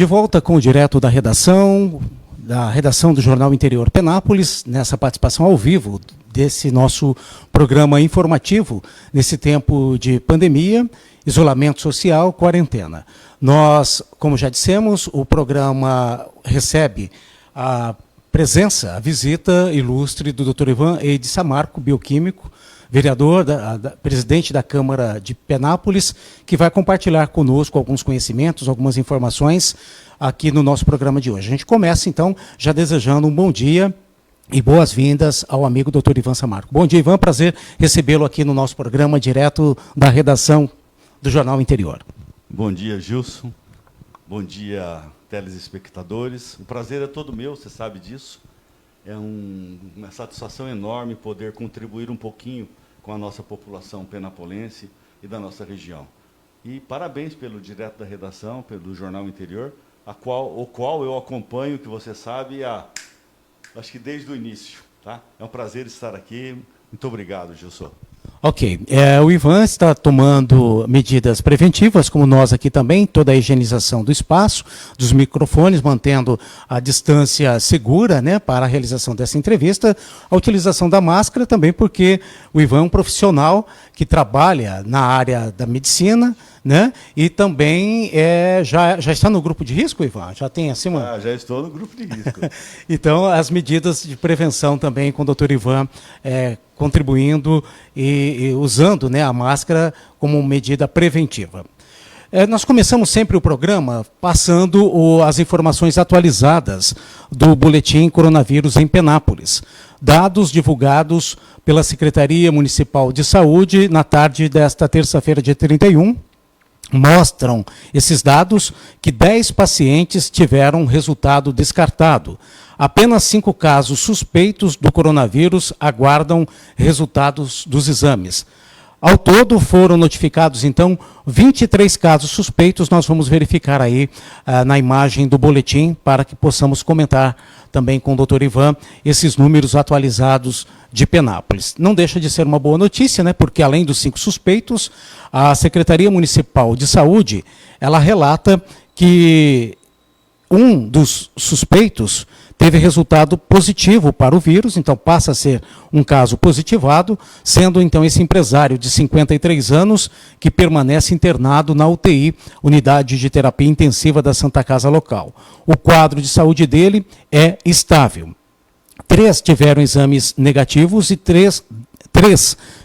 De volta com o Direto da redação do Jornal Interior Penápolis, nessa participação ao vivo desse nosso programa informativo, nesse tempo de pandemia, isolamento social, quarentena. Nós, como já dissemos, o programa recebe a presença, a visita ilustre do Dr. Ivan Eide Samarco, bioquímico, vereador, presidente da Câmara de Penápolis, que vai compartilhar conosco alguns conhecimentos, algumas informações aqui no nosso programa de hoje. A gente começa, então, já desejando um bom dia e boas-vindas ao amigo Dr. Ivan Samarco. Bom dia, Ivan, prazer recebê-lo aqui no nosso programa, direto da redação do Jornal Interior. Bom dia, Gilson. Bom dia, telespectadores. O prazer é todo meu, você sabe disso. É uma satisfação enorme poder contribuir um pouquinho com a nossa população penapolense e da nossa região. E parabéns pelo Direto da Redação, pelo Jornal Interior, o qual eu acompanho, que você sabe, acho que desde o início. Tá? É um prazer estar aqui. Muito obrigado, Gilson. Ok. O Ivan está tomando medidas preventivas, como nós aqui também, toda a higienização do espaço, dos microfones, mantendo a distância segura, né, para a realização dessa entrevista, a utilização da máscara também, porque o Ivan é um profissional que trabalha na área da medicina, né, e também já está no grupo de risco, Ivan? Já tem acima? Já estou no grupo de risco. Então, as medidas de prevenção também com o Dr. Ivan contribuindo e usando, né, a máscara como medida preventiva. Nós começamos sempre o programa passando as informações atualizadas do Boletim Coronavírus em Penápolis. Dados divulgados pela Secretaria Municipal de Saúde na tarde desta terça-feira, dia 31, mostram esses dados que 10 pacientes tiveram resultado descartado. Apenas 5 casos suspeitos do coronavírus aguardam resultados dos exames. Ao todo, foram notificados, então, 23 casos suspeitos. Nós vamos verificar aí na imagem do boletim para que possamos comentar também com o Dr. Ivan esses números atualizados de Penápolis. Não deixa de ser uma boa notícia, né? Porque além dos 5 suspeitos, a Secretaria Municipal de Saúde, ela relata que um dos suspeitos teve resultado positivo para o vírus, então passa a ser um caso positivado, sendo então esse empresário de 53 anos que permanece internado na UTI, Unidade de Terapia Intensiva da Santa Casa Local. O quadro de saúde dele é estável. 3 tiveram exames negativos e 3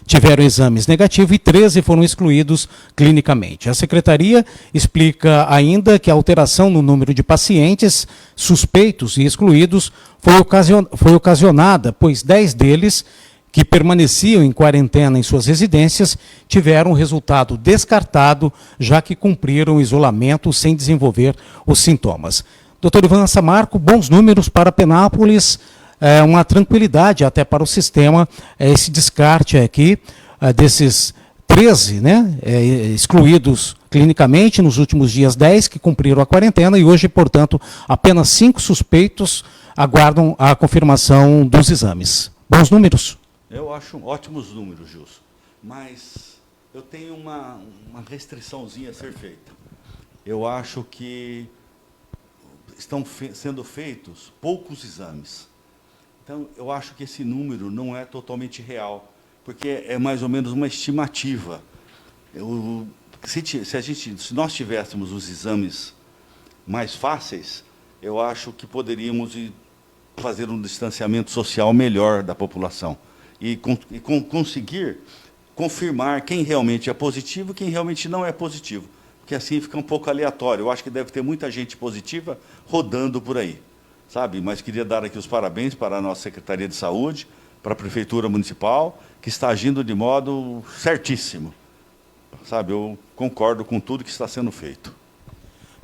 tiveram exames negativos e 13 foram excluídos clinicamente. A Secretaria explica ainda que a alteração no número de pacientes suspeitos e excluídos foi ocasionada, pois 10 deles, que permaneciam em quarentena em suas residências, tiveram resultado descartado, já que cumpriram o isolamento sem desenvolver os sintomas. Dr. Ivan Samarco, bons números para Penápolis, uma tranquilidade até para o sistema, esse descarte aqui desses 13, né, excluídos clinicamente, nos últimos dias 10 que cumpriram a quarentena e hoje, portanto, apenas 5 suspeitos aguardam a confirmação dos exames. Bons números? Eu acho ótimos números, Gilson, mas eu tenho uma restriçãozinha a ser feita. Eu acho que estão sendo feitos poucos exames. Então, eu acho que esse número não é totalmente real, porque é mais ou menos uma estimativa. Se nós tivéssemos os exames mais fáceis, eu acho que poderíamos fazer um distanciamento social melhor da população e conseguir confirmar quem realmente é positivo e quem realmente não é positivo, porque assim fica um pouco aleatório. Eu acho que deve ter muita gente positiva rodando por aí. Sabe, mas queria dar aqui os parabéns para a nossa Secretaria de Saúde, para a Prefeitura Municipal, que está agindo de modo certíssimo. Sabe, eu concordo com tudo que está sendo feito.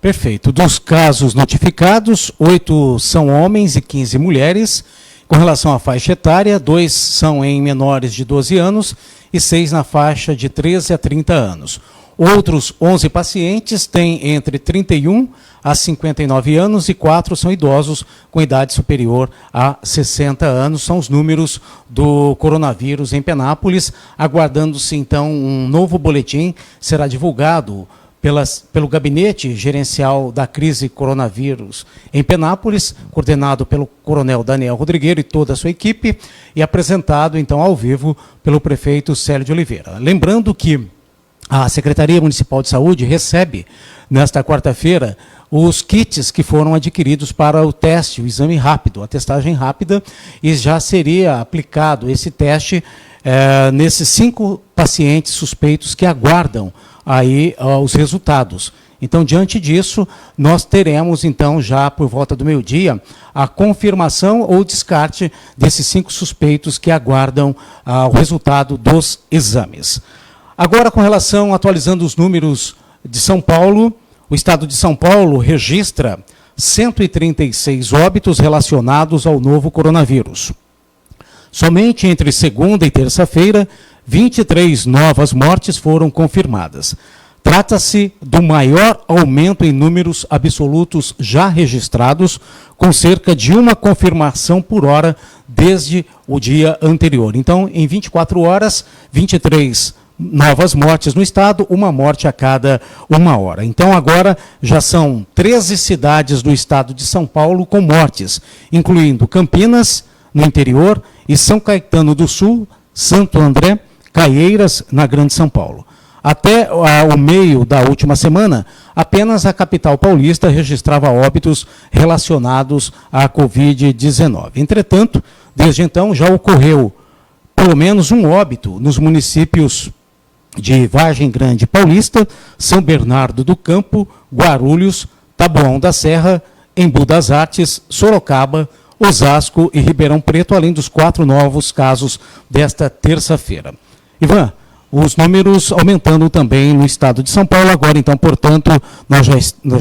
Perfeito. Dos casos notificados, 8 são homens e 15 mulheres. Com relação à faixa etária, 2 são em menores de 12 anos e 6 na faixa de 13 a 30 anos. Outros 11 pacientes têm entre 31 a 59 anos e 4 são idosos com idade superior a 60 anos. São os números do coronavírus em Penápolis. Aguardando-se, então, um novo boletim. Será divulgado pelo Gabinete Gerencial da Crise Coronavírus em Penápolis, coordenado pelo coronel Daniel Rodrigueiro e toda a sua equipe, e apresentado, então, ao vivo pelo prefeito Célio de Oliveira. Lembrando que a Secretaria Municipal de Saúde recebe, nesta quarta-feira, os kits que foram adquiridos para o teste, o exame rápido, a testagem rápida, e já seria aplicado esse teste nesses 5 pacientes suspeitos que aguardam aí os resultados. Então, diante disso, nós teremos, então, já por volta do meio-dia, a confirmação ou descarte desses 5 suspeitos que aguardam o resultado dos exames. Agora, com relação, atualizando os números de São Paulo, o estado de São Paulo registra 136 óbitos relacionados ao novo coronavírus. Somente entre segunda e terça-feira, 23 novas mortes foram confirmadas. Trata-se do maior aumento em números absolutos já registrados, com cerca de uma confirmação por hora desde o dia anterior. Então, em 24 horas, 23 novas mortes no estado, uma morte a cada 1 hora. Então, agora já são 13 cidades do estado de São Paulo com mortes, incluindo Campinas, no interior, e São Caetano do Sul, Santo André, Caieiras, na Grande São Paulo. Até o meio da última semana, apenas a capital paulista registrava óbitos relacionados à Covid-19. Entretanto, desde então, já ocorreu pelo menos um óbito nos municípios de Vargem Grande Paulista, São Bernardo do Campo, Guarulhos, Taboão da Serra, Embu das Artes, Sorocaba, Osasco e Ribeirão Preto, além dos 4 novos casos desta terça-feira. Ivan, os números aumentando também no estado de São Paulo. Agora, então, portanto, nós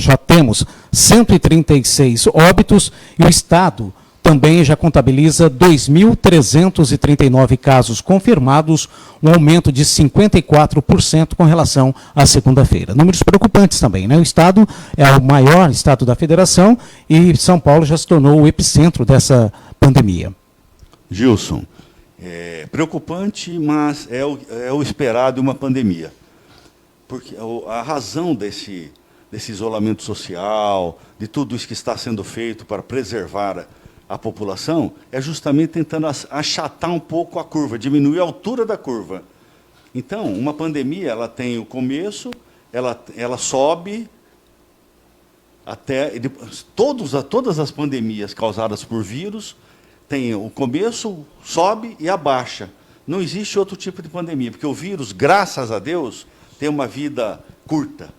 já temos 136 óbitos e o estado também já contabiliza 2.339 casos confirmados, um aumento de 54% com relação à segunda-feira. Números preocupantes também, né? O estado é o maior estado da federação e São Paulo já se tornou o epicentro dessa pandemia. Gilson, é preocupante, mas é o esperado de uma pandemia. Porque a razão desse isolamento social, de tudo isso que está sendo feito para preservar a população, é justamente tentando achatar um pouco a curva, diminuir a altura da curva. Então, uma pandemia, ela tem o começo, ela sobe até... Todas as pandemias causadas por vírus tem o começo, sobe e abaixa. Não existe outro tipo de pandemia, porque o vírus, graças a Deus, tem uma vida curta.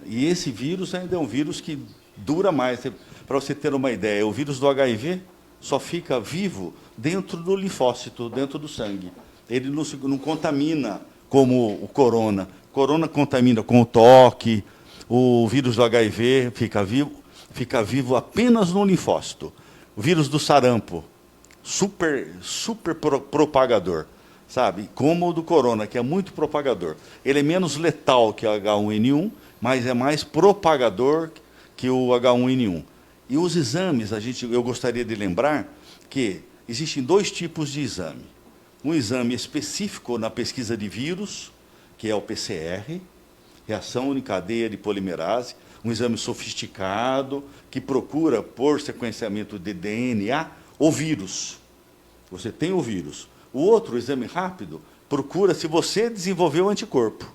E esse vírus ainda é um vírus que dura mais. Para você ter uma ideia, o vírus do HIV só fica vivo dentro do linfócito, dentro do sangue. Ele não contamina como o corona. O corona contamina com o toque, o vírus do HIV fica vivo apenas no linfócito. O vírus do sarampo, super propagador, sabe? Como o do corona, que é muito propagador. Ele é menos letal que o H1N1, mas é mais propagador que o H1N1. E os exames, eu gostaria de lembrar que existem 2 tipos de exame. Um exame específico na pesquisa de vírus, que é o PCR, reação em cadeia de polimerase, um exame sofisticado, que procura, por sequenciamento de DNA, o vírus. Você tem o vírus. O outro, o exame rápido, procura se você desenvolveu o anticorpo.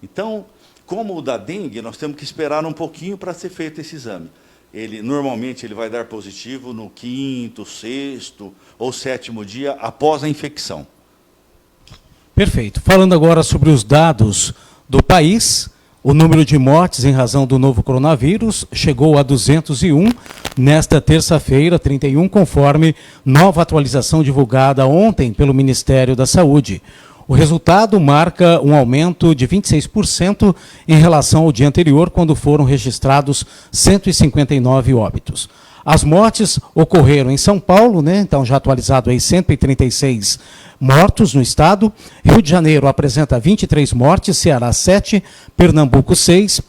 Então, como o da dengue, nós temos que esperar um pouquinho para ser feito esse exame. Normalmente ele vai dar positivo no 5º, 6º ou 7º dia após a infecção. Perfeito. Falando agora sobre os dados do país, o número de mortes em razão do novo coronavírus chegou a 201 nesta terça-feira, 31, conforme nova atualização divulgada ontem pelo Ministério da Saúde. O resultado marca um aumento de 26% em relação ao dia anterior, quando foram registrados 159 óbitos. As mortes ocorreram em São Paulo, né? Então já atualizado aí 136 mortos no estado. Rio de Janeiro apresenta 23 mortes, Ceará 7, Pernambuco 6,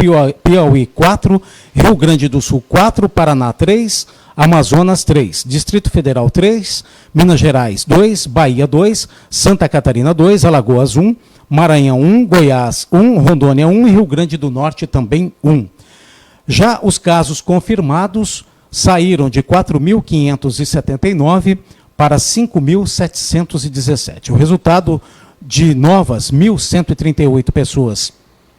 Piauí 4, Rio Grande do Sul 4, Paraná 3, Amazonas 3, Distrito Federal 3, Minas Gerais 2, Bahia 2, Santa Catarina 2, Alagoas 1, Maranhão 1, Goiás 1, Rondônia 1 e Rio Grande do Norte também 1. Já os casos confirmados saíram de 4.579 para 5.717. O resultado de novas 1.138 pessoas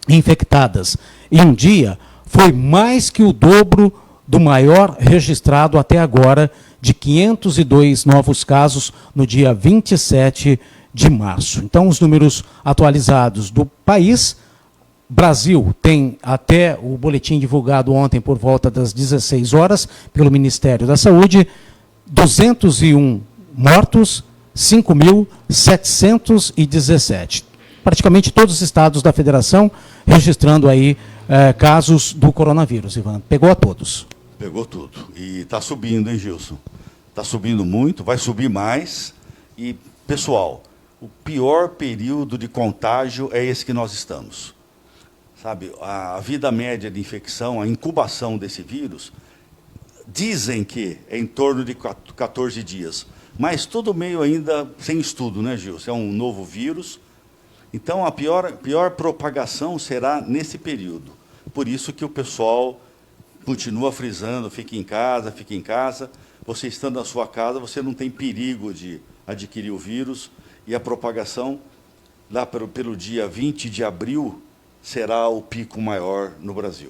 infectadas em um dia foi mais que o dobro do maior registrado até agora, de 502 novos casos no dia 27 de março. Então, os números atualizados do país: Brasil tem, até o boletim divulgado ontem por volta das 16 horas pelo Ministério da Saúde, 201 mortos, 5.717. Praticamente todos os estados da federação registrando aí casos do coronavírus, Ivan. Pegou a todos. Pegou tudo. E está subindo, hein, Gilson? Está subindo muito, vai subir mais. E, pessoal, o pior período de contágio é esse que nós estamos. Sabe, a vida média de infecção, a incubação desse vírus, dizem que é em torno de 14 dias. Mas tudo meio ainda sem estudo, né, Gilson? É um novo vírus. Então, a pior propagação será nesse período. Por isso que o pessoal continua frisando: fique em casa, fique em casa. Você estando na sua casa, você não tem perigo de adquirir o vírus. E a propagação, lá pelo dia 20 de abril, será o pico maior no Brasil.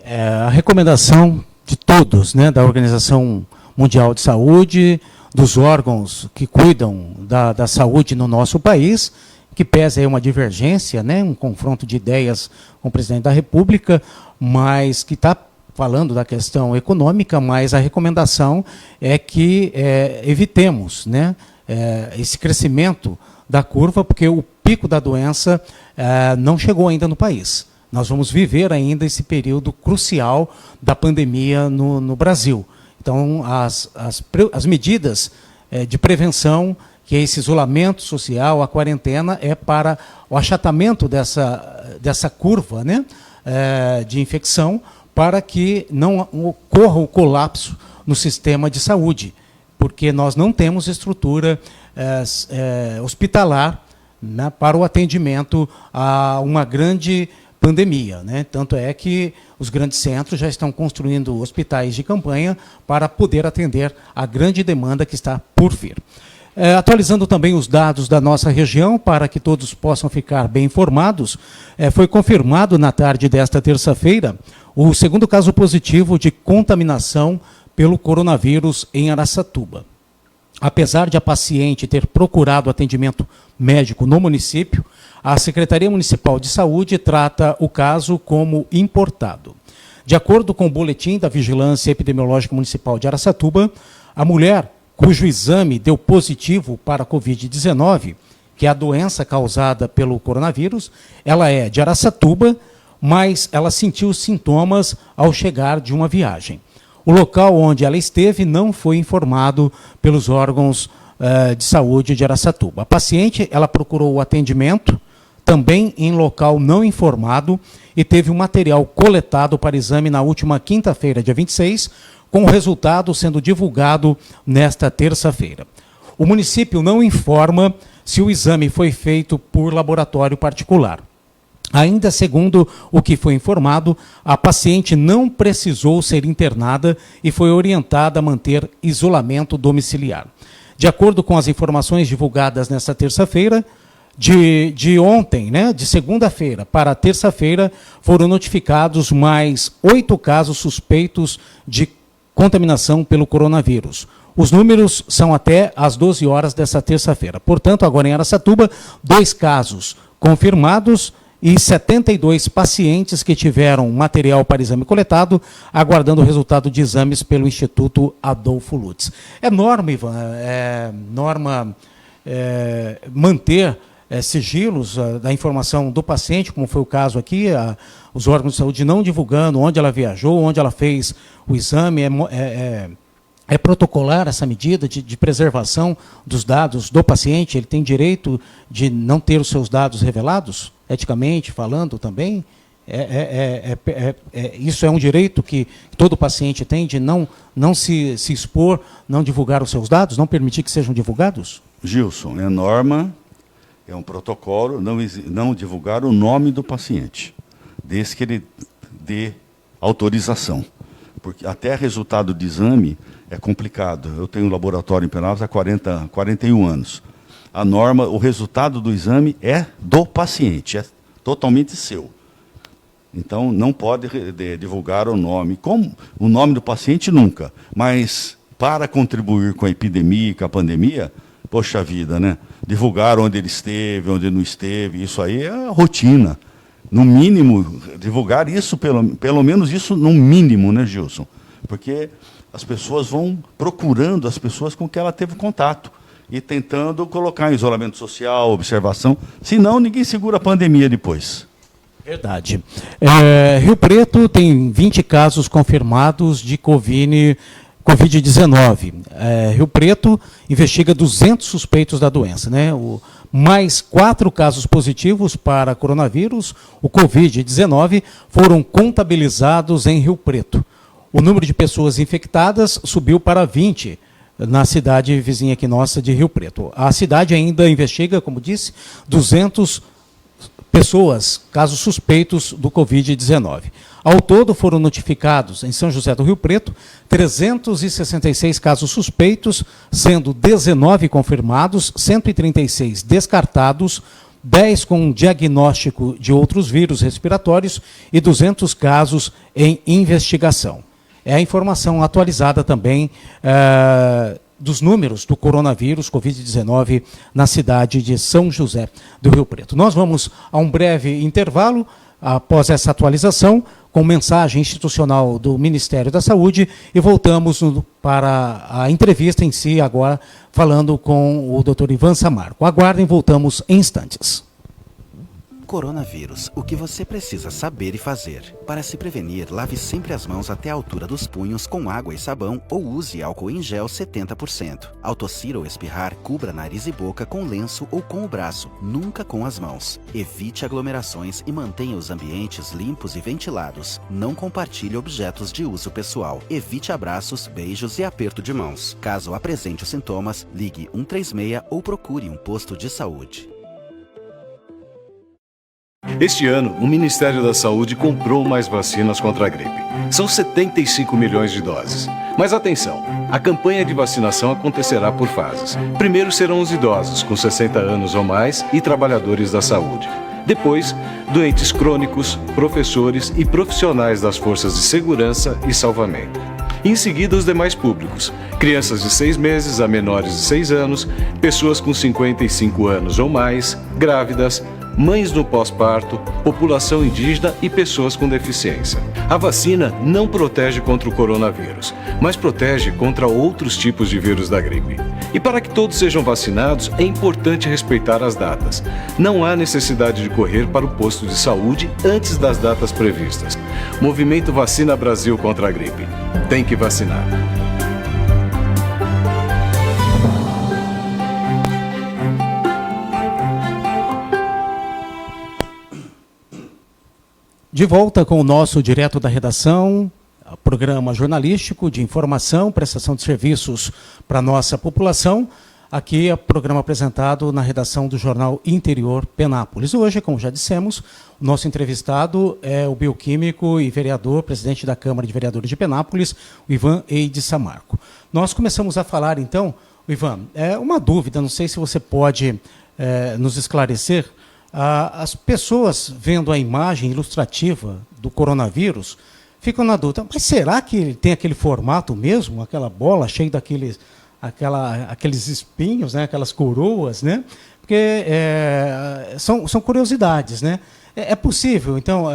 A recomendação de todos, né, da Organização Mundial de Saúde, dos órgãos que cuidam da saúde no nosso país, que pese aí uma divergência, né, um confronto de ideias com o presidente da República, mas que está falando da questão econômica, mas a recomendação é que evitemos, né, esse crescimento da curva, porque o pico da doença não chegou ainda no país. Nós vamos viver ainda esse período crucial da pandemia no Brasil. Então, as medidas de prevenção, que é esse isolamento social, a quarentena, é para o achatamento dessa curva, né, de infecção, para que não ocorra o colapso no sistema de saúde, porque nós não temos estrutura hospitalar, né, para o atendimento a uma grande pandemia, né? Tanto é que os grandes centros já estão construindo hospitais de campanha para poder atender a grande demanda que está por vir. Atualizando também os dados da nossa região, para que todos possam ficar bem informados, foi confirmado na tarde desta terça-feira o segundo caso positivo de contaminação pelo coronavírus em Araçatuba. Apesar de a paciente ter procurado atendimento médico no município, a Secretaria Municipal de Saúde trata o caso como importado. De acordo com o boletim da Vigilância Epidemiológica Municipal de Araçatuba, a mulher cujo exame deu positivo para a Covid-19, que é a doença causada pelo coronavírus, ela é de Araçatuba, mas ela sentiu sintomas ao chegar de uma viagem. O local onde ela esteve não foi informado pelos órgãos de saúde de Araçatuba. A paciente, ela procurou o atendimento também em local não informado e teve o material coletado para exame na última quinta-feira, dia 26, com o resultado sendo divulgado nesta terça-feira. O município não informa se o exame foi feito por laboratório particular. Ainda segundo o que foi informado, a paciente não precisou ser internada e foi orientada a manter isolamento domiciliar. De acordo com as informações divulgadas nesta terça-feira, de ontem, né, de segunda-feira para terça-feira, foram notificados mais 8 casos suspeitos de contaminação pelo coronavírus. Os números são até às 12 horas desta terça-feira. Portanto, agora em Araçatuba, 2 casos confirmados e 72 pacientes que tiveram material para exame coletado, aguardando o resultado de exames pelo Instituto Adolfo Lutz. É norma, Ivan, manter sigilos da informação do paciente, como foi o caso aqui, os órgãos de saúde não divulgando onde ela viajou, onde ela fez o exame. É protocolar essa medida de preservação dos dados do paciente? Ele tem direito de não ter os seus dados revelados, eticamente falando também? Isso é um direito que todo paciente tem, de não se expor, não divulgar os seus dados, não permitir que sejam divulgados? Gilson, é norma, é um protocolo, não divulgar o nome do paciente, desde que ele dê autorização. Porque até resultado de exame é complicado. Eu tenho um laboratório em Penápolis há 41 anos. A norma, o resultado do exame é do paciente, é totalmente seu. Então, não pode divulgar o nome. Como o nome do paciente, nunca. Mas, para contribuir com a epidemia, com a pandemia, poxa vida, né? Divulgar onde ele esteve, onde não esteve, isso aí é rotina. No mínimo, divulgar isso, pelo menos isso no mínimo, né, Gilson? Porque as pessoas vão procurando as pessoas com que ela teve contato e tentando colocar em isolamento social, observação. Senão, ninguém segura a pandemia depois. Verdade. Rio Preto tem 20 casos confirmados de Covid-19. Rio Preto investiga 200 suspeitos da doença, né? Mais 4 casos positivos para coronavírus, o Covid-19, foram contabilizados em Rio Preto. O número de pessoas infectadas subiu para 20 na cidade vizinha aqui nossa de Rio Preto. A cidade ainda investiga, como disse, 200 pessoas, casos suspeitos do Covid-19. Ao todo, foram notificados em São José do Rio Preto 366 casos suspeitos, sendo 19 confirmados, 136 descartados, 10 com diagnóstico de outros vírus respiratórios e 200 casos em investigação. É a informação atualizada também dos números do coronavírus, Covid-19, na cidade de São José do Rio Preto. Nós vamos a um breve intervalo, após essa atualização, com mensagem institucional do Ministério da Saúde, e voltamos para a entrevista em si, agora falando com o Dr. Ivan Samarco. Aguardem, voltamos em instantes. Coronavírus, o que você precisa saber e fazer. Para se prevenir, lave sempre as mãos até a altura dos punhos com água e sabão ou use álcool em gel 70%. Ao tossir ou espirrar, cubra nariz e boca com lenço ou com o braço, nunca com as mãos. Evite aglomerações e mantenha os ambientes limpos e ventilados. Não compartilhe objetos de uso pessoal. Evite abraços, beijos e aperto de mãos. Caso apresente os sintomas, ligue 136 ou procure um posto de saúde. Este ano, o Ministério da Saúde comprou mais vacinas contra a gripe. São 75 milhões de doses. Mas atenção, a campanha de vacinação acontecerá por fases. Primeiro serão os idosos, com 60 anos ou mais, e trabalhadores da saúde. Depois, doentes crônicos, professores e profissionais das forças de segurança e salvamento. Em seguida, os demais públicos, crianças de 6 meses a menores de 6 anos, pessoas com 55 anos ou mais, grávidas, mães no pós-parto, população indígena e pessoas com deficiência. A vacina não protege contra o coronavírus, mas protege contra outros tipos de vírus da gripe. E para que todos sejam vacinados, é importante respeitar as datas. Não há necessidade de correr para o posto de saúde antes das datas previstas. Movimento Vacina Brasil contra a gripe. Tem que vacinar. De volta com o nosso Direto da Redação, programa jornalístico de informação, prestação de serviços para a nossa população. Aqui é o programa apresentado na redação do jornal Interior Penápolis. Hoje, como já dissemos, o nosso entrevistado é o bioquímico e vereador, presidente da Câmara de Vereadores de Penápolis, o Ivan Eide Samarco. Nós começamos a falar, então, Ivan, uma dúvida, não sei se você pode nos esclarecer. As pessoas vendo a imagem ilustrativa do coronavírus ficam na dúvida, mas será que ele tem aquele formato mesmo, aquela bola cheia daqueles aqueles espinhos, né, aquelas coroas, né? Porque são curiosidades, né? É possível, então,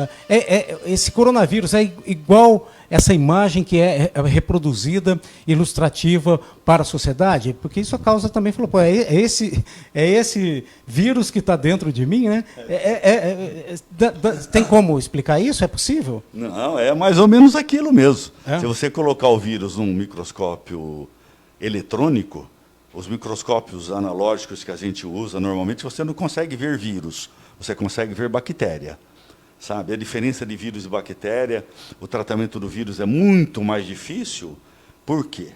esse coronavírus é igual essa imagem que é reproduzida, ilustrativa para a sociedade? Porque isso causa também, falou, pô, é esse vírus que está dentro de mim, né? Tem como explicar isso? É possível? Não, é mais ou menos aquilo mesmo. É? Se você colocar o vírus num microscópio eletrônico, os microscópios analógicos que a gente usa normalmente, você não consegue ver vírus, você consegue ver bactéria. Sabe? A diferença de vírus e bactéria, o tratamento do vírus é muito mais difícil. Por quê?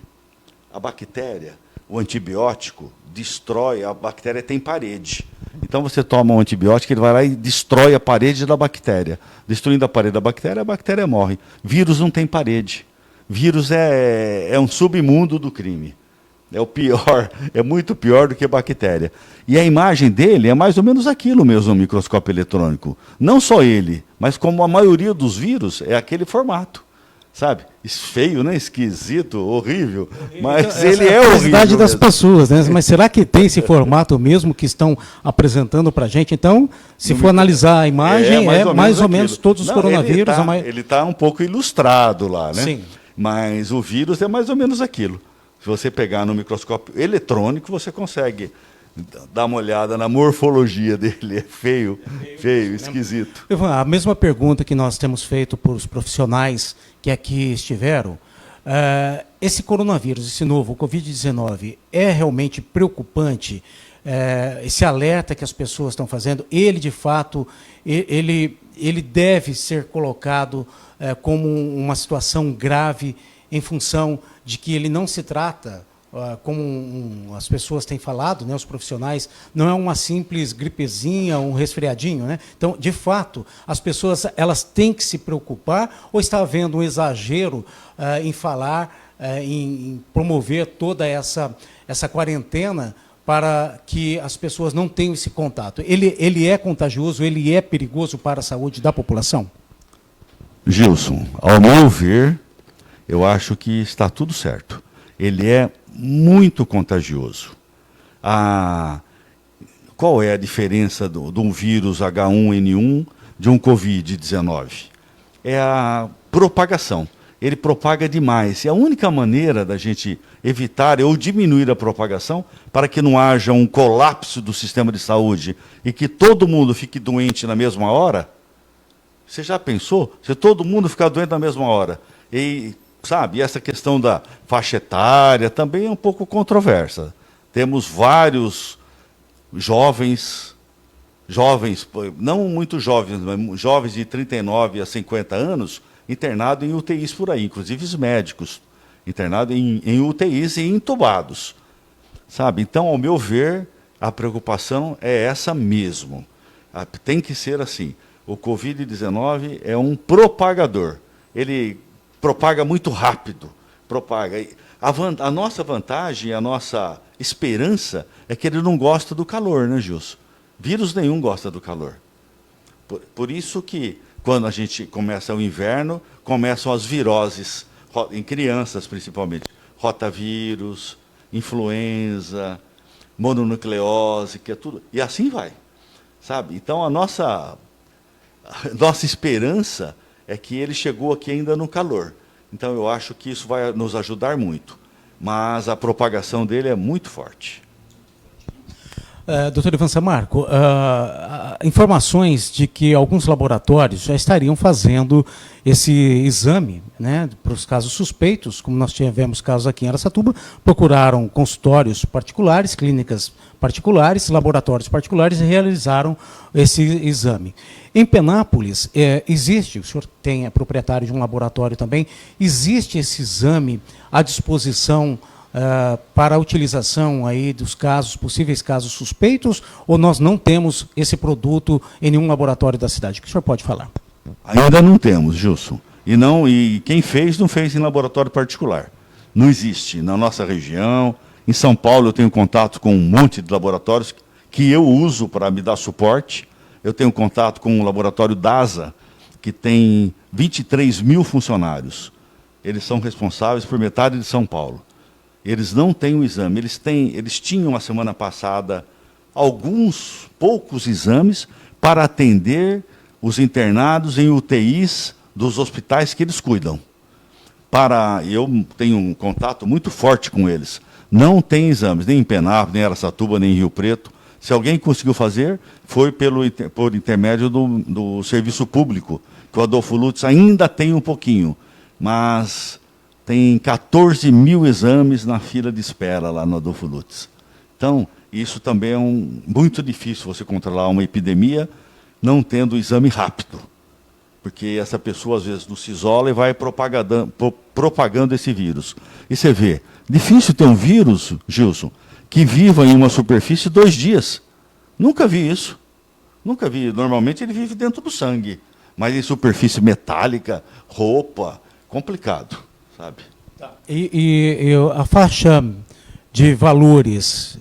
A bactéria, o antibiótico, destrói, a bactéria tem parede. Então você toma um antibiótico, ele vai lá e destrói a parede da bactéria. Destruindo a parede da bactéria, a bactéria morre. Vírus não tem parede. Vírus é um submundo do crime. É o pior, é muito pior do que a bactéria. E a imagem dele é mais ou menos aquilo mesmo no microscópio eletrônico. Não só ele, mas como a maioria dos vírus, é aquele formato. Sabe? Feio, né? Esquisito, horrível. Mas então, ele é horrível. A curiosidade das pessoas, né? Mas será que tem esse formato mesmo que estão apresentando para a gente? Então, se for analisar a imagem, é mais ou menos todos os coronavírus. Ele está um pouco ilustrado lá, né? Sim. Mas o vírus é mais ou menos aquilo. Se você pegar no microscópio eletrônico, você consegue dar uma olhada na morfologia dele. É feio, esquisito. Ivan, a mesma pergunta que nós temos feito para os profissionais que aqui estiveram, esse coronavírus, esse novo, o Covid-19, é realmente preocupante? Esse alerta que as pessoas estão fazendo, ele, de fato, ele deve ser colocado como uma situação grave em função de que ele não se trata, como as pessoas têm falado, né, os profissionais, não é uma simples gripezinha, um resfriadinho, né? Então, de fato, as pessoas elas têm que se preocupar, ou está havendo um exagero em falar, em promover toda essa quarentena para que as pessoas não tenham esse contato? Ele é contagioso, ele é perigoso para a saúde da população? Gilson, ao meu ver, eu acho que está tudo certo. Ele é muito contagioso. Qual é a diferença de um vírus H1N1 de um Covid-19? É a propagação. Ele propaga demais. E a única maneira da gente evitar ou diminuir a propagação para que não haja um colapso do sistema de saúde e que todo mundo fique doente na mesma hora. Você já pensou? Se todo mundo ficar doente na mesma hora? E, sabe, essa questão da faixa etária também é um pouco controversa. Temos vários jovens, não muito jovens, mas jovens de 39 a 50 anos, internados em UTIs por aí, inclusive os médicos, internados em UTIs e entubados. Sabe? Então, ao meu ver, a preocupação é essa mesmo. Tem que ser assim. O Covid-19 é um propagador. Ele propaga muito rápido. A nossa vantagem, a nossa esperança é que ele não gosta do calor, né, Gilson? Vírus nenhum gosta do calor. Por isso que, quando a gente começa o inverno, começam as viroses, em crianças principalmente. Rotavírus, influenza, mononucleose, que é tudo. E assim vai. Sabe? Então, a nossa esperança é que ele chegou aqui ainda no calor. Então, eu acho que isso vai nos ajudar muito. Mas a propagação dele é muito forte. Doutor Ivan Samarco, informações de que alguns laboratórios já estariam fazendo esse exame, né, para os casos suspeitos, como nós tivemos casos aqui em Araçatuba, procuraram consultórios particulares, clínicas particulares, laboratórios particulares e realizaram esse exame. Em Penápolis, existe, o senhor é proprietário de um laboratório também, existe esse exame à disposição para a utilização aí dos possíveis casos suspeitos, ou nós não temos esse produto em nenhum laboratório da cidade? O que o senhor pode falar? Ainda não temos, Gilson. E quem fez, não fez em laboratório particular. Não existe na nossa região. Em São Paulo eu tenho contato com um monte de laboratórios que eu uso para me dar suporte. Eu tenho contato com o laboratório DASA, que tem 23 mil funcionários. Eles são responsáveis por metade de São Paulo. Eles não têm o exame. Eles tinham, a semana passada, alguns poucos exames para atender os internados em UTIs dos hospitais que eles cuidam. Eu tenho um contato muito forte com eles. Não tem exames, nem em Penápolis, nem em Araçatuba, nem em Rio Preto. Se alguém conseguiu fazer, foi por intermédio do serviço público, que o Adolfo Lutz ainda tem um pouquinho, mas tem 14 mil exames na fila de espera lá no Adolfo Lutz. Então, isso também é muito difícil você controlar uma epidemia não tendo exame rápido, porque essa pessoa às vezes não se isola e vai propagando esse vírus. E você vê, difícil ter um vírus, Gilson, que viva em uma superfície 2 dias. Nunca vi isso. Nunca vi. Normalmente ele vive dentro do sangue, mas em superfície metálica, roupa, complicado, sabe? Tá. E a faixa de valores,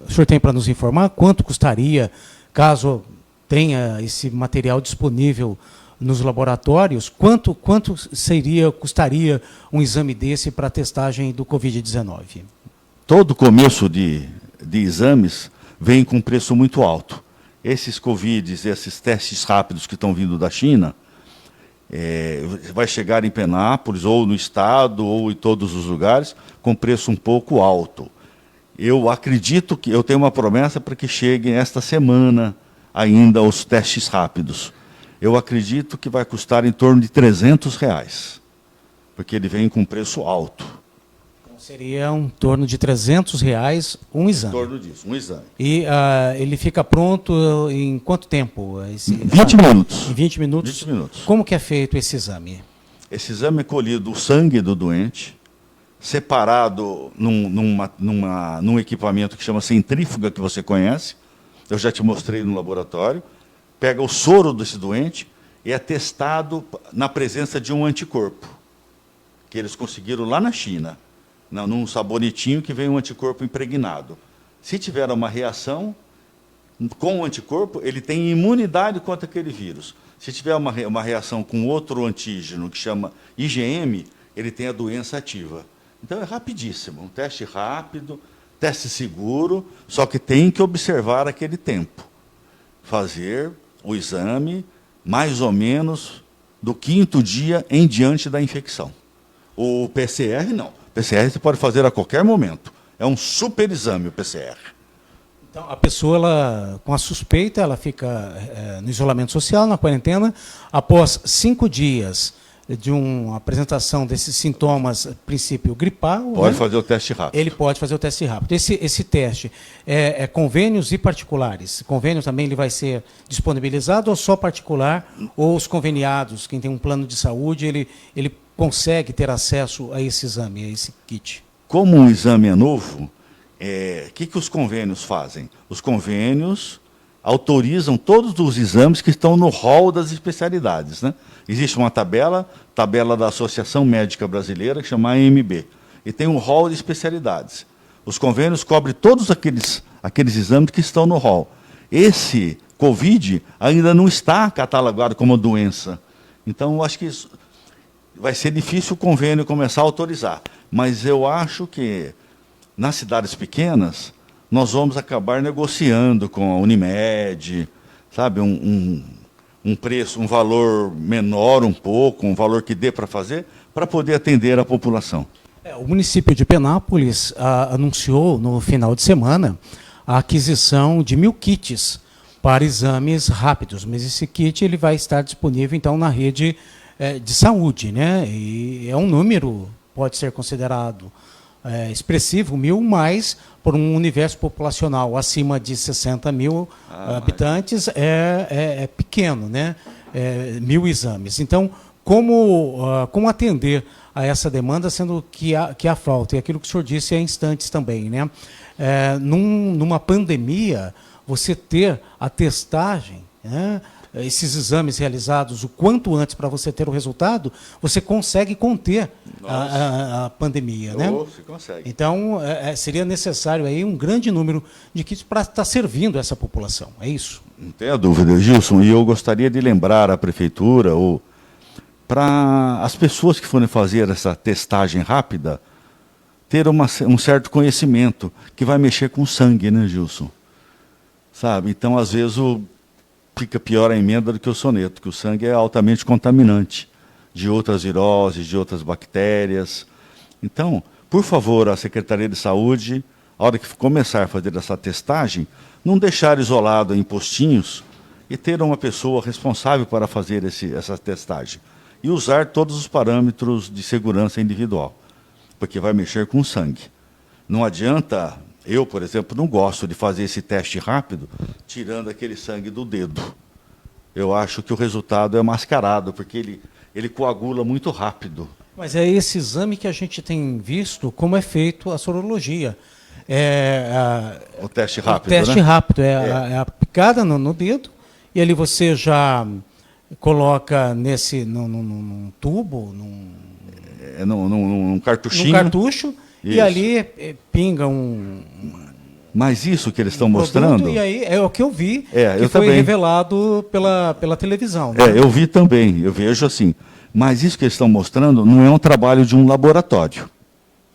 o senhor tem para nos informar quanto custaria, caso tenha esse material disponível nos laboratórios, quanto custaria um exame desse para testagem do Covid-19? Todo começo de exames vem com preço muito alto. Esses Covids, esses testes rápidos que estão vindo da China, vai chegar em Penápolis, ou no estado, ou em todos os lugares, com preço um pouco alto. Eu acredito que eu tenho uma promessa para que cheguem esta semana ainda os testes rápidos. Eu acredito que vai custar em torno de R$300, porque ele vem com preço alto. Então, seria em torno de R$300 um exame. Em torno disso, um exame. E ele fica pronto em quanto tempo? 20 minutos. Em 20 minutos? 20 minutos. Como que é feito esse exame? Esse exame é colhido o sangue do doente, separado num equipamento que chama centrífuga, que você conhece. Eu já te mostrei no laboratório. Pega o soro desse doente e é testado na presença de um anticorpo, que eles conseguiram lá na China, num sabonetinho que vem um anticorpo impregnado. Se tiver uma reação com o anticorpo, ele tem imunidade contra aquele vírus. Se tiver uma reação com outro antígeno, que chama IgM, ele tem a doença ativa. Então é rapidíssimo, um teste rápido, teste seguro, só que tem que observar aquele tempo. Fazer o exame mais ou menos do 5º dia em diante da infecção. O PCR, não. O PCR você pode fazer a qualquer momento. É um super exame o PCR. Então, a pessoa, com a suspeita, ela fica no isolamento social, na quarentena. Após 5 dias de uma apresentação desses sintomas, a princípio gripal, pode fazer o teste rápido. Ele pode fazer o teste rápido. Esse teste é convênios e particulares. Convênio também ele vai ser disponibilizado ou só particular? Ou os conveniados, quem tem um plano de saúde, ele consegue ter acesso a esse exame, a esse kit? Como um exame é novo, o que os convênios fazem? Os convênios autorizam todos os exames que estão no rol das especialidades, né? Existe uma tabela da Associação Médica Brasileira, que chama AMB, e tem um rol de especialidades. Os convênios cobrem todos aqueles exames que estão no rol. Esse Covid ainda não está catalogado como doença. Então, eu acho que isso vai ser difícil o convênio começar a autorizar. Mas eu acho que, nas cidades pequenas, nós vamos acabar negociando com a Unimed, sabe, um preço, um valor menor um pouco, um valor que dê para fazer, para poder atender a população. O município de Penápolis anunciou no final de semana a aquisição de 1.000 kits para exames rápidos, mas esse kit ele vai estar disponível então na rede de saúde, né? E é um número, pode ser considerado expressivo, 1.000, mas por um universo populacional acima de 60 mil habitantes é pequeno, né? 1.000 exames. Então, como atender a essa demanda, sendo que há falta? E aquilo que o senhor disse há instantes também, né? Numa pandemia, você ter a testagem, né? Esses exames realizados o quanto antes para você ter o resultado, você consegue conter a pandemia, né? Você consegue. Então, seria necessário aí um grande número de kits para estar servindo essa população, é isso? Não tenha dúvida, Gilson, e eu gostaria de lembrar à prefeitura, ou para as pessoas que forem fazer essa testagem rápida, ter um certo conhecimento, que vai mexer com o sangue, né, Gilson? Sabe? Então, às vezes, fica pior a emenda do que o soneto, que o sangue é altamente contaminante de outras viroses, de outras bactérias. Então, por favor, a Secretaria de Saúde, a hora que começar a fazer essa testagem, não deixar isolado em postinhos e ter uma pessoa responsável para fazer essa testagem. E usar todos os parâmetros de segurança individual, porque vai mexer com o sangue. Não adianta, eu, por exemplo, não gosto de fazer esse teste rápido, tirando aquele sangue do dedo. Eu acho que o resultado é mascarado, porque ele coagula muito rápido. Mas é esse exame que a gente tem visto como é feito a sorologia. O teste rápido, o teste né? rápido, a picada no dedo, e ali você já coloca num tubo, num cartuchinho. Num cartucho, Isso. E ali pinga Mas isso que eles estão produto, mostrando... E aí é o que eu vi, que eu foi também. revelado pela televisão. Né? Eu vi também, eu vejo assim. Mas isso que eles estão mostrando não é um trabalho de um laboratório.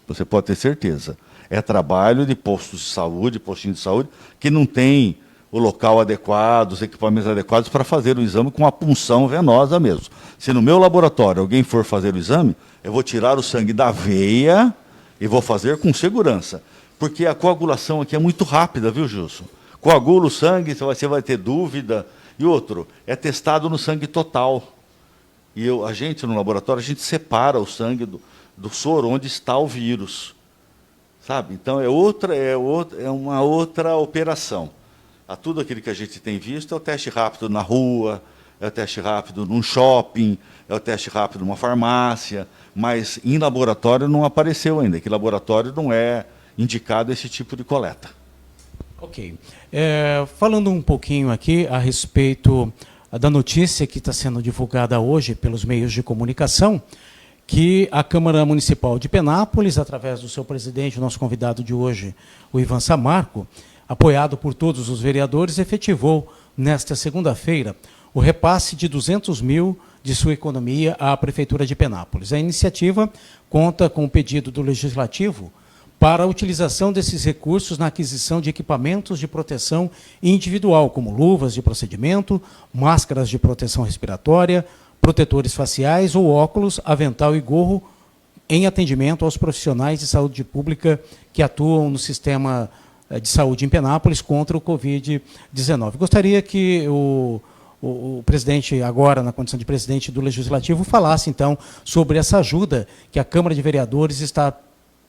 Você pode ter certeza. É trabalho de postos de saúde, postinhos de saúde, que não tem o local adequado, os equipamentos adequados para fazer o exame com a punção venosa mesmo. Se no meu laboratório alguém for fazer o exame, eu vou tirar o sangue da veia e vou fazer com segurança. Porque a coagulação aqui é muito rápida, viu, Gilson? Coagula o sangue, você vai ter dúvida. E outro, é testado no sangue total. E a gente, no laboratório, a gente separa o sangue do soro onde está o vírus. Sabe? Então, é uma outra operação. Tudo aquilo que a gente tem visto é o teste rápido na rua, é o teste rápido num shopping, é o teste rápido numa farmácia, mas em laboratório não apareceu ainda, que laboratório não é indicado esse tipo de coleta. Ok. Falando um pouquinho aqui a respeito da notícia que está sendo divulgada hoje pelos meios de comunicação, que a Câmara Municipal de Penápolis, através do seu presidente, o nosso convidado de hoje, o Ivan Samarco, apoiado por todos os vereadores, efetivou, nesta segunda-feira, o repasse de 200 mil de sua economia à Prefeitura de Penápolis. A iniciativa conta com o pedido do Legislativo para a utilização desses recursos na aquisição de equipamentos de proteção individual, como luvas de procedimento, máscaras de proteção respiratória, protetores faciais ou óculos, avental e gorro, em atendimento aos profissionais de saúde pública que atuam no sistema de saúde em Penápolis contra o Covid-19. Gostaria que o presidente, agora na condição de presidente do Legislativo, falasse, então, sobre essa ajuda que a Câmara de Vereadores está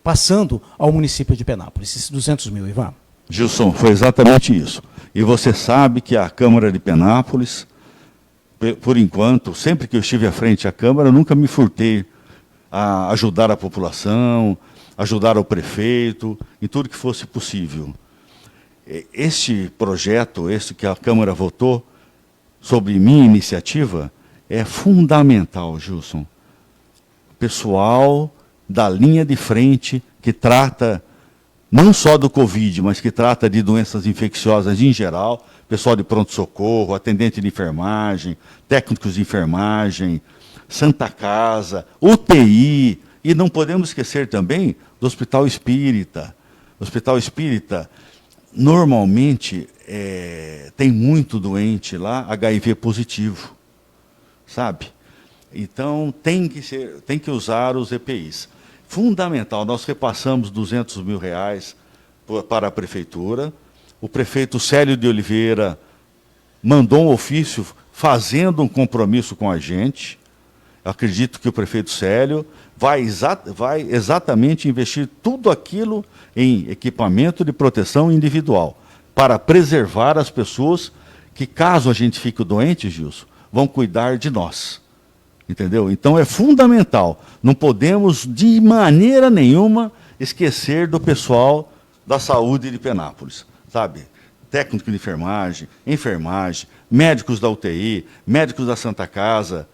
passando ao município de Penápolis, esses 200 mil, Ivan. Gilson, foi exatamente isso. E você sabe que a Câmara de Penápolis, por enquanto, sempre que eu estive à frente da Câmara, eu nunca me furtei a ajudar a população, ajudar o prefeito, em tudo que fosse possível. Este projeto, este que a Câmara votou, sobre minha iniciativa, é fundamental, Gilson. Pessoal da linha de frente que trata não só do Covid, mas que trata de doenças infecciosas em geral, pessoal de pronto-socorro, atendente de enfermagem, técnicos de enfermagem, Santa Casa, UTI, e não podemos esquecer também do Hospital Espírita. O Hospital Espírita, normalmente, tem muito doente lá, HIV positivo, sabe? Então, tem que usar os EPIs. Fundamental, nós repassamos 200 mil reais para a Prefeitura. O prefeito Célio de Oliveira mandou um ofício fazendo um compromisso com a gente. Eu acredito que o prefeito Célio vai exatamente investir tudo aquilo em equipamento de proteção individual, para preservar as pessoas que, caso a gente fique doente, Gilson, vão cuidar de nós. Entendeu? Então é fundamental. Não podemos, de maneira nenhuma, esquecer do pessoal da saúde de Penápolis. Sabe? Técnico de enfermagem, médicos da UTI, médicos da Santa Casa.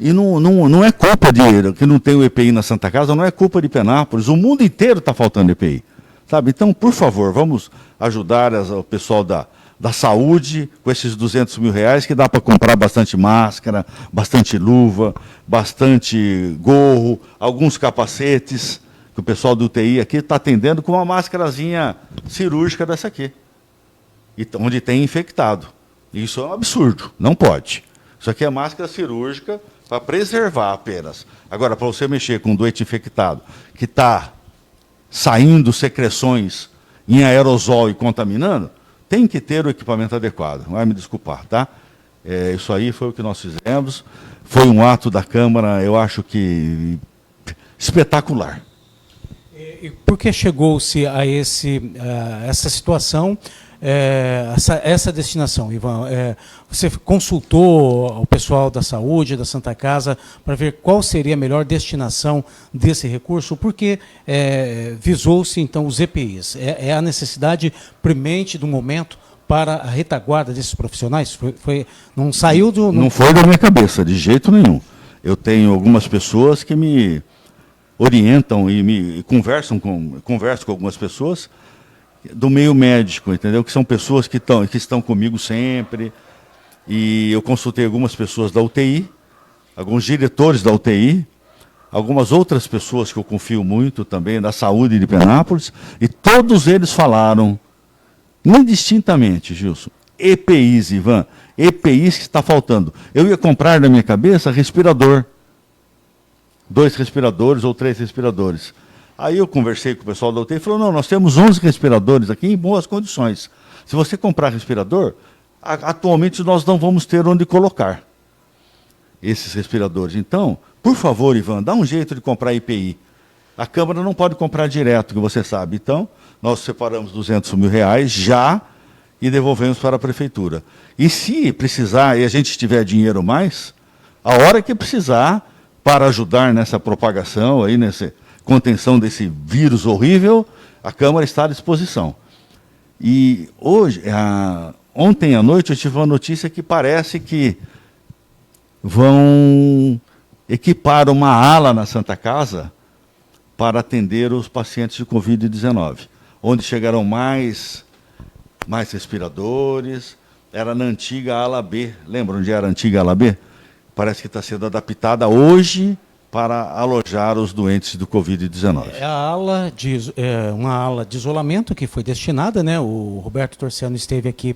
E não é culpa que não tem o EPI na Santa Casa, não é culpa de Penápolis. O mundo inteiro está faltando EPI. Sabe? Então, por favor, vamos ajudar o pessoal da saúde com esses 200 mil reais, que dá para comprar bastante máscara, bastante luva, bastante gorro, alguns capacetes, que o pessoal do UTI aqui está atendendo com uma máscarazinha cirúrgica dessa aqui, onde tem infectado. Isso é um absurdo, não pode. Isso aqui é máscara cirúrgica para preservar apenas. Agora, para você mexer com um doente infectado que está saindo secreções em aerosol e contaminando, tem que ter o equipamento adequado. Vai me desculpar, tá? Isso aí foi o que nós fizemos. Foi um ato da Câmara, eu acho que espetacular. E por que chegou-se a essa situação, essa destinação, Ivan? Você consultou o pessoal da saúde, da Santa Casa, para ver qual seria a melhor destinação desse recurso? Porque visou-se, então, os EPIs. É a necessidade premente do momento para a retaguarda desses profissionais? Não saiu do... Não foi da minha cabeça, de jeito nenhum. Eu tenho algumas pessoas que me orientam e converso com algumas pessoas do meio médico, entendeu? Que são pessoas que estão comigo sempre. E eu consultei algumas pessoas da UTI, alguns diretores da UTI, algumas outras pessoas que eu confio muito também, da saúde de Penápolis, e todos eles falaram, indistintamente, Gilson, EPIs, Ivan, EPIs que está faltando. Eu ia comprar na minha cabeça respirador, 2 respiradores ou 3 respiradores. Aí eu conversei com o pessoal da UTI e falou, não, nós temos 11 respiradores aqui em boas condições. Se você comprar respirador, atualmente nós não vamos ter onde colocar esses respiradores. Então, por favor, Ivan, dá um jeito de comprar EPI. A Câmara não pode comprar direto, que você sabe. Então, nós separamos R$200 mil já e devolvemos para a Prefeitura. E se precisar, e a gente tiver dinheiro mais, a hora que precisar, para ajudar nessa propagação, aí, nessa contenção desse vírus horrível, a Câmara está à disposição. E hoje, ontem à noite, eu tive uma notícia que parece que vão equipar uma ala na Santa Casa para atender os pacientes de Covid-19, onde chegarão mais respiradores. Era na antiga ala B. Lembra onde era a antiga ala B? Parece que está sendo adaptada hoje para alojar os doentes do Covid-19. Uma ala de isolamento que foi destinada, né? O Roberto Torciano esteve aqui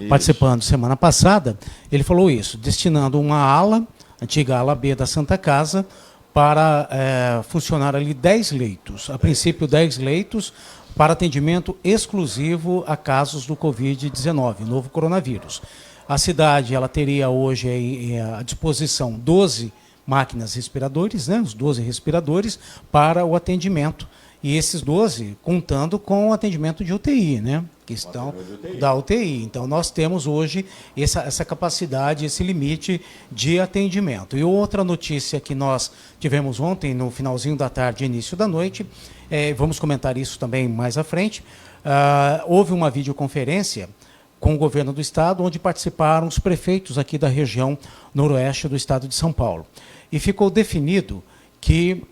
participando semana passada. Ele falou isso, destinando uma ala, antiga ala B da Santa Casa, para funcionar ali 10 leitos. A princípio, 10 leitos para atendimento exclusivo a casos do Covid-19, novo coronavírus. A cidade ela teria hoje à disposição 12 máquinas respiradores, né, os 12 respiradores para o atendimento. E esses 12 contando com o atendimento de UTI, né, que estão da UTI. Então, nós temos hoje essa capacidade, esse limite de atendimento. E outra notícia que nós tivemos ontem, no finalzinho da tarde e início da noite, vamos comentar isso também mais à frente, houve uma videoconferência com o governo do estado, onde participaram os prefeitos aqui da região noroeste do estado de São Paulo. E ficou definido que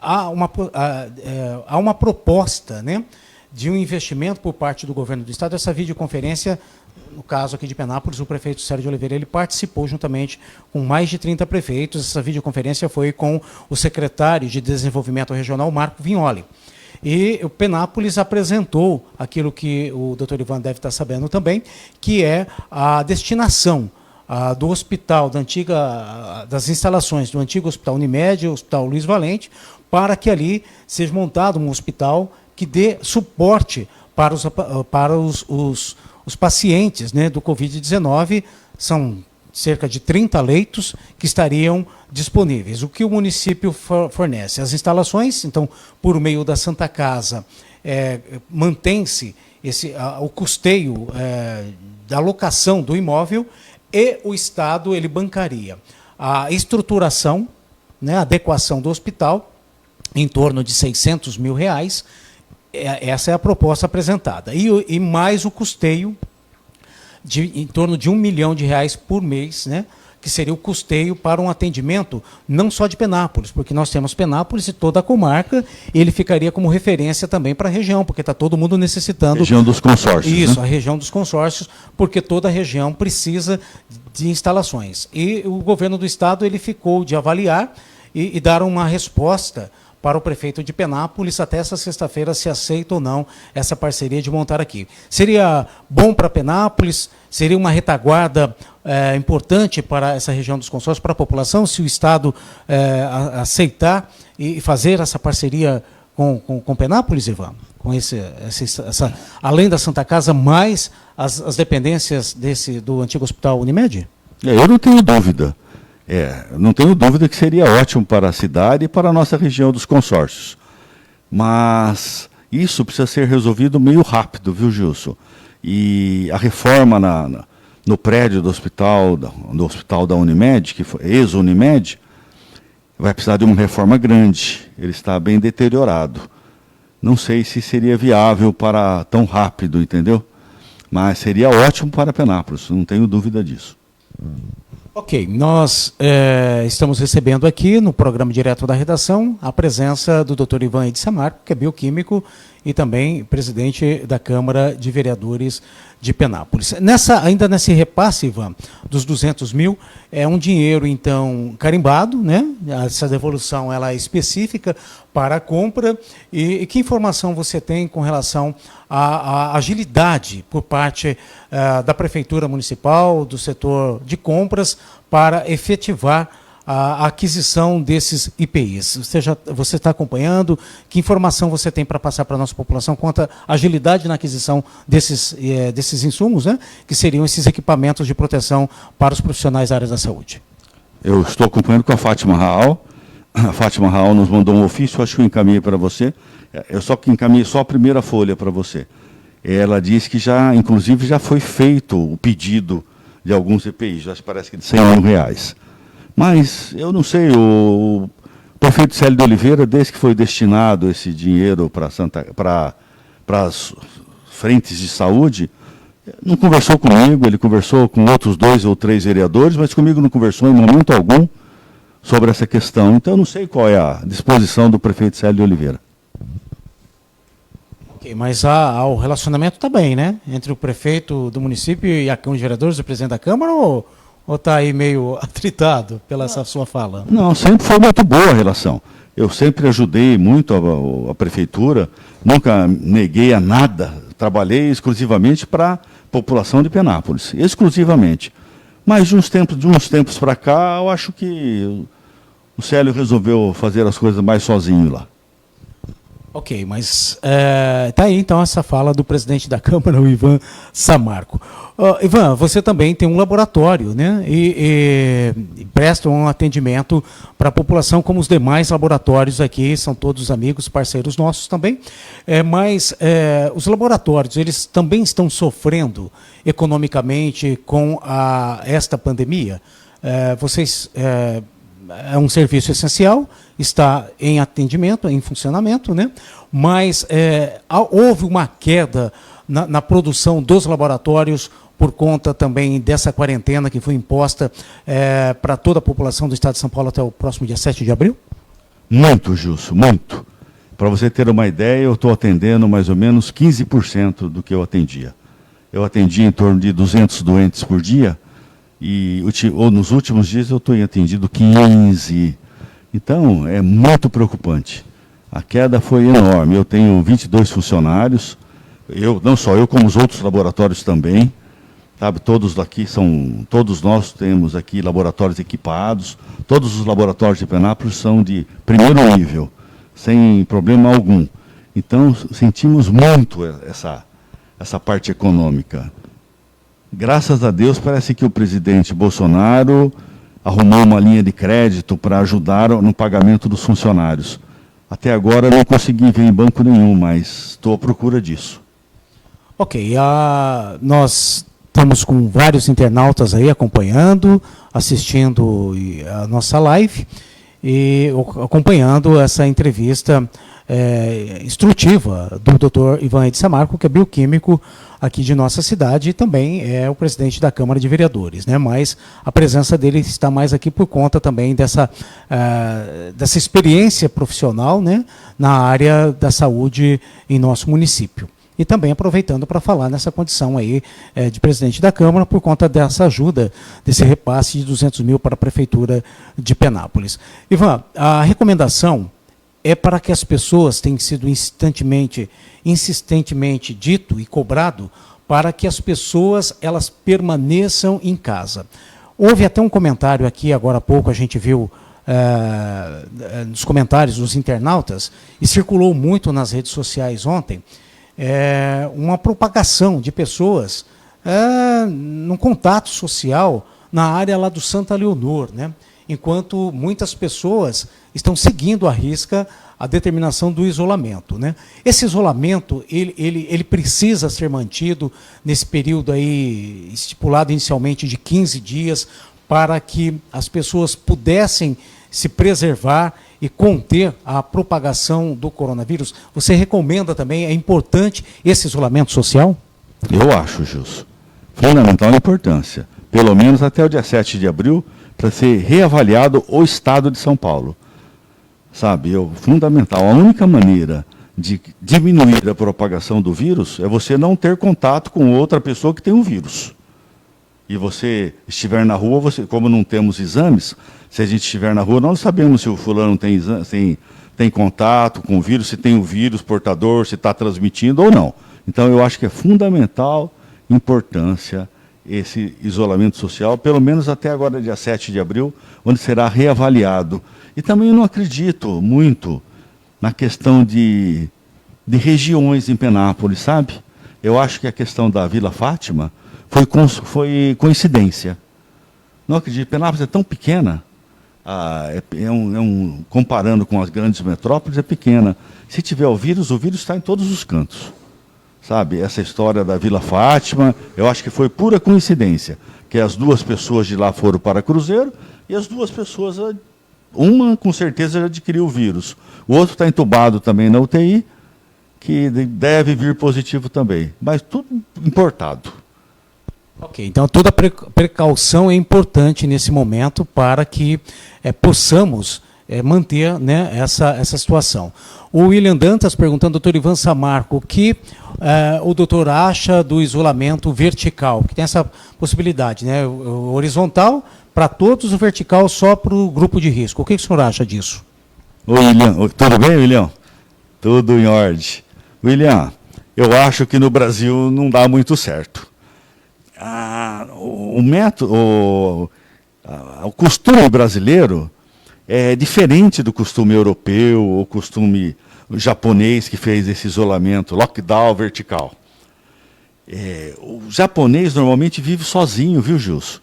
há uma proposta, né, de um investimento por parte do governo do estado. Essa videoconferência, no caso aqui de Penápolis, o prefeito Sérgio Oliveira, ele participou juntamente com mais de 30 prefeitos. Essa videoconferência foi com o secretário de Desenvolvimento Regional, Marco Vignoli. E o Penápolis apresentou aquilo que o doutor Ivan deve estar sabendo também, que é a destinação do hospital, das instalações do antigo Hospital Unimed, o Hospital Luiz Valente, para que ali seja montado um hospital que dê suporte para os pacientes, né, do Covid-19. São cerca de 30 leitos que estariam disponíveis. O que o município fornece? As instalações, então, por meio da Santa Casa, mantém-se o custeio da locação do imóvel, e o Estado ele bancaria a estruturação, né, a adequação do hospital, em torno de R$600 mil. Essa é a proposta apresentada. E mais o custeio em torno de R$1 milhão por mês, né, que seria o custeio para um atendimento não só de Penápolis, porque nós temos Penápolis e toda a comarca, e ele ficaria como referência também para a região, porque está todo mundo necessitando... Região dos consórcios. Isso, né? A região dos consórcios, porque toda a região precisa de instalações. E o governo do estado ele ficou de avaliar e dar uma resposta para o prefeito de Penápolis até essa sexta-feira se aceita ou não essa parceria de montar aqui. Seria bom para Penápolis? Seria uma retaguarda importante para essa região dos consórcios, para a população, se o Estado aceitar e fazer essa parceria com Penápolis, Ivan? Com além da Santa Casa, mais as dependências do antigo Hospital Unimed? Eu não tenho dúvida. Não tenho dúvida que seria ótimo para a cidade e para a nossa região dos consórcios. Mas isso precisa ser resolvido meio rápido, viu, Gilson? E a reforma no prédio do hospital da Unimed, que foi ex-Unimed, vai precisar de uma reforma grande. Ele está bem deteriorado. Não sei se seria viável para tão rápido, entendeu? Mas seria ótimo para Penápolis, não tenho dúvida disso. Ok, nós estamos recebendo aqui no programa Direto da Redação a presença do Dr. Ivan Edsamarco, que é bioquímico e também presidente da Câmara de Vereadores de Penápolis. Ainda nesse repasse, Ivan, dos 200 mil, é um dinheiro, então, carimbado, né? Essa devolução ela é específica para a compra. E que informação você tem com relação à agilidade por parte da Prefeitura Municipal, do setor de compras, para efetivar a aquisição desses IPIs? Você está acompanhando? Que informação você tem para passar para a nossa população quanto à agilidade na aquisição desses insumos, né, que seriam esses equipamentos de proteção para os profissionais da área da saúde? Eu estou acompanhando com a Fátima Raal. A Fátima Raal nos mandou um ofício, acho que eu encaminhei para você. Eu só que encaminhei só a primeira folha para você. Ela disse que inclusive já foi feito o pedido de alguns EPIs, já parece que de R$100 mil. Mas, eu não sei, o prefeito Célio de Oliveira, desde que foi destinado esse dinheiro para as frentes de saúde, não conversou comigo, ele conversou com outros 2 ou 3 vereadores, mas comigo não conversou em momento algum sobre essa questão. Então, eu não sei qual é a disposição do prefeito Célio de Oliveira. Ok, mas o relacionamento está bem, né? Entre o prefeito do município e a Câmara de Vereadores, o presidente da Câmara, ou está aí meio atritado pela essa sua fala? Não, sempre foi muito boa a relação. Eu sempre ajudei muito a prefeitura, nunca neguei a nada. Trabalhei exclusivamente para a população de Penápolis, exclusivamente. Mas de uns tempos para cá, eu acho que o Célio resolveu fazer as coisas mais sozinho lá. Ok, mas está aí então essa fala do presidente da Câmara, o Ivan Samarco. Ivan, você também tem um laboratório, né? E presta um atendimento para a população, como os demais laboratórios aqui, são todos amigos, parceiros nossos também. Mas os laboratórios, eles também estão sofrendo economicamente com esta pandemia? É um serviço essencial, está em atendimento, em funcionamento, né? Mas houve uma queda na produção dos laboratórios por conta também dessa quarentena que foi imposta para toda a população do Estado de São Paulo até o próximo dia 7 de abril? Muito, Gilson, muito. Para você ter uma ideia, eu estou atendendo mais ou menos 15% do que eu atendia. Eu atendia em torno de 200 doentes por dia, ou nos últimos dias eu estou atendido 15. Então, é muito preocupante. A queda foi enorme. Eu tenho 22 funcionários, não só eu, como os outros laboratórios também. Sabe, todos nós temos aqui laboratórios equipados, todos os laboratórios de Penápolis são de primeiro nível, sem problema algum. Então, sentimos muito essa parte econômica. Graças a Deus, parece que o presidente Bolsonaro arrumou uma linha de crédito para ajudar no pagamento dos funcionários. Até agora não consegui ver em banco nenhum, mas estou à procura disso. Ok, nós estamos com vários internautas aí acompanhando, assistindo a nossa live e acompanhando essa entrevista instrutiva do Dr. Ivan Edsamarco, que é bioquímico aqui de nossa cidade e também é o presidente da Câmara de Vereadores, né? Mas a presença dele está mais aqui por conta também dessa experiência profissional, né, na área da saúde em nosso município. E também aproveitando para falar nessa condição aí de presidente da Câmara por conta dessa ajuda, desse repasse de 200 mil para a Prefeitura de Penápolis. Ivan, a recomendação é para que as pessoas, tem sido insistentemente dito e cobrado, para que as pessoas elas permaneçam em casa. Houve até um comentário aqui, agora há pouco, a gente viu nos comentários dos internautas, e circulou muito nas redes sociais ontem, uma propagação de pessoas num contato social na área lá do Santa Leonor, né? Enquanto muitas pessoas estão seguindo à risca a determinação do isolamento, né? Esse isolamento ele precisa ser mantido nesse período aí estipulado inicialmente de 15 dias para que as pessoas pudessem se preservar e conter a propagação do coronavírus. Você recomenda também, é importante esse isolamento social? Eu acho, Gilson, fundamental a importância, pelo menos até o dia 7 de abril, para ser reavaliado o estado de São Paulo. Sabe, fundamental. A única maneira de diminuir a propagação do vírus é você não ter contato com outra pessoa que tem o vírus. E você estiver na rua, como não temos exames, se a gente estiver na rua, nós não sabemos se o fulano tem contato com o vírus, se tem o vírus portador, se está transmitindo ou não. Então, eu acho que é fundamental importância esse isolamento social, pelo menos até agora, dia 7 de abril, onde será reavaliado. E também eu não acredito muito na questão de regiões em Penápolis, sabe? Eu acho que a questão da Vila Fátima foi coincidência. Não acredito, Penápolis é tão pequena, comparando com as grandes metrópoles, é pequena. Se tiver o vírus está em todos os cantos. Sabe, essa história da Vila Fátima, eu acho que foi pura coincidência, que as duas pessoas de lá foram para Cruzeiro, e as duas pessoas, uma com certeza já adquiriu o vírus, o outro está entubado também na UTI, que deve vir positivo também, mas tudo importado. Ok, então toda precaução é importante nesse momento para que possamos manter, né, essa situação. O William Dantas perguntando, doutor Ivan Samarco, o que o doutor acha do isolamento vertical, que tem essa possibilidade, né, o horizontal para todos, o vertical só para o grupo de risco. O que o senhor acha disso? Oi, William. Tudo bem, William? Tudo em ordem. William, eu acho que no Brasil não dá muito certo. O método, o costume brasileiro é diferente do costume europeu, ou costume japonês que fez esse isolamento, lockdown vertical. O japonês normalmente vive sozinho, viu, Gilson?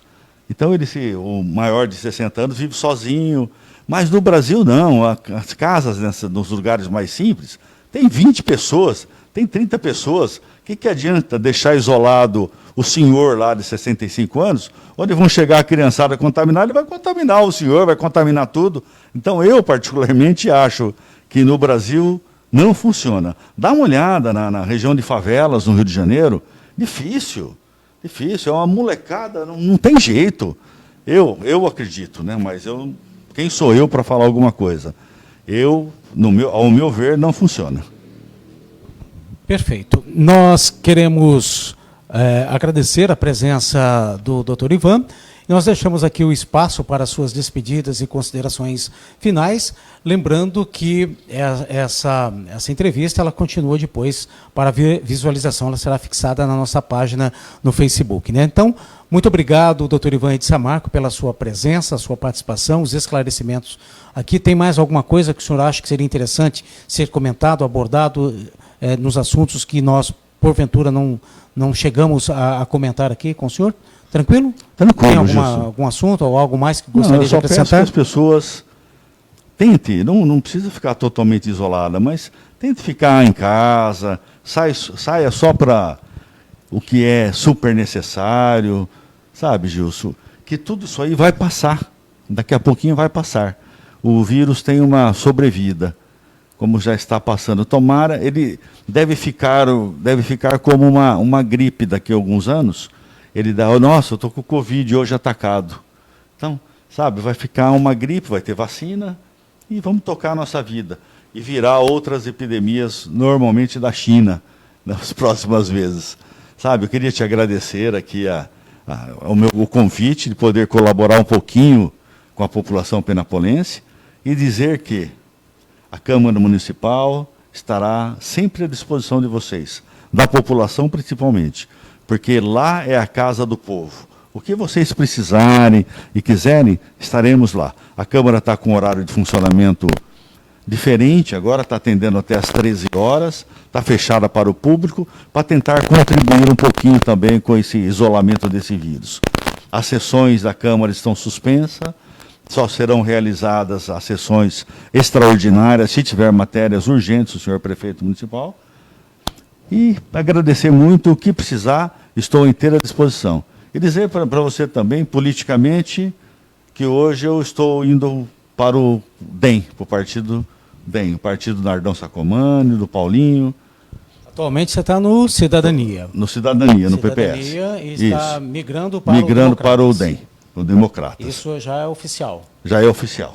Então, o maior de 60 anos vive sozinho, mas no Brasil não, as casas nos lugares mais simples, tem 20 pessoas, tem 30 pessoas, o que adianta deixar isolado o senhor lá de 65 anos, onde vão chegar a criançada contaminada, ele vai contaminar o senhor, vai contaminar tudo. Então, eu particularmente acho que no Brasil não funciona. Dá uma olhada na região de favelas, no Rio de Janeiro, difícil, é uma molecada, não tem jeito. Eu acredito, né? Mas quem sou eu para falar alguma coisa? Ao meu ver, não funciona. Perfeito. Nós queremos agradecer a presença do Dr. Ivan. E nós deixamos aqui o espaço para suas despedidas e considerações finais, lembrando que essa entrevista ela continua depois para visualização, ela será fixada na nossa página no Facebook, né? Então, muito obrigado, Dr. Ivan de Samarco, pela sua presença, a sua participação, os esclarecimentos aqui. Tem mais alguma coisa que o senhor acha que seria interessante ser comentado, abordado nos assuntos que nós, porventura, não chegamos a comentar aqui com o senhor? Tranquilo? Tranquilo. Tem algum assunto ou algo mais que gostaria de acrescentar? Eu só peço que as pessoas tentem, não precisa ficar totalmente isolada, mas tente ficar em casa, saia só para o que é super necessário, sabe, Gilson? Que tudo isso aí vai passar, daqui a pouquinho vai passar. O vírus tem uma sobrevida, como já está passando. Tomara, ele deve ficar como uma gripe daqui a alguns anos. Ele dá, nossa, eu estou com o Covid hoje atacado. Então, sabe, vai ficar uma gripe, vai ter vacina e vamos tocar a nossa vida. E virar outras epidemias, normalmente da China, nas próximas vezes. Sabe, eu queria te agradecer aqui o convite de poder colaborar um pouquinho com a população penapolense e dizer que a Câmara Municipal estará sempre à disposição de vocês, da população principalmente, porque lá é a casa do povo. O que vocês precisarem e quiserem, estaremos lá. A Câmara está com horário de funcionamento diferente, agora está atendendo até às 13 horas, está fechada para o público, para tentar contribuir um pouquinho também com esse isolamento desse vírus. As sessões da Câmara estão suspensas, só serão realizadas as sessões extraordinárias, se tiver matérias urgentes, o senhor prefeito municipal. E agradecer muito, o que precisar, estou à inteira disposição. E dizer para você também, politicamente, que hoje eu estou indo para o DEM, para o partido DEM, o partido do Nardão Sacomani, do Paulinho. Atualmente você está no Cidadania. No Cidadania, no PPS. E está Isso. migrando para migrando o para o DEM, o Democratas. Isso já é oficial. Já é oficial.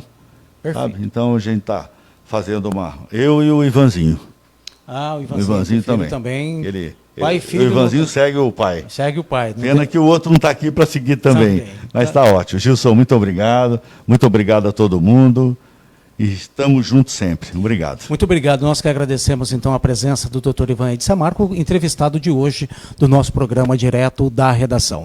Perfeito. Sabe? Então a gente está fazendo eu e o Ivanzinho. Ah, o O Ivanzinho também. Pai e filho. O Ivanzinho segue o pai. Segue o pai. Pena que o outro não está aqui para seguir também. Mas está ótimo. Gilson, muito obrigado. Muito obrigado a todo mundo. E estamos juntos sempre. Obrigado. Muito obrigado. Nós que agradecemos, então, a presença do Dr. Ivan Edson Marco, entrevistado de hoje do nosso programa direto da redação.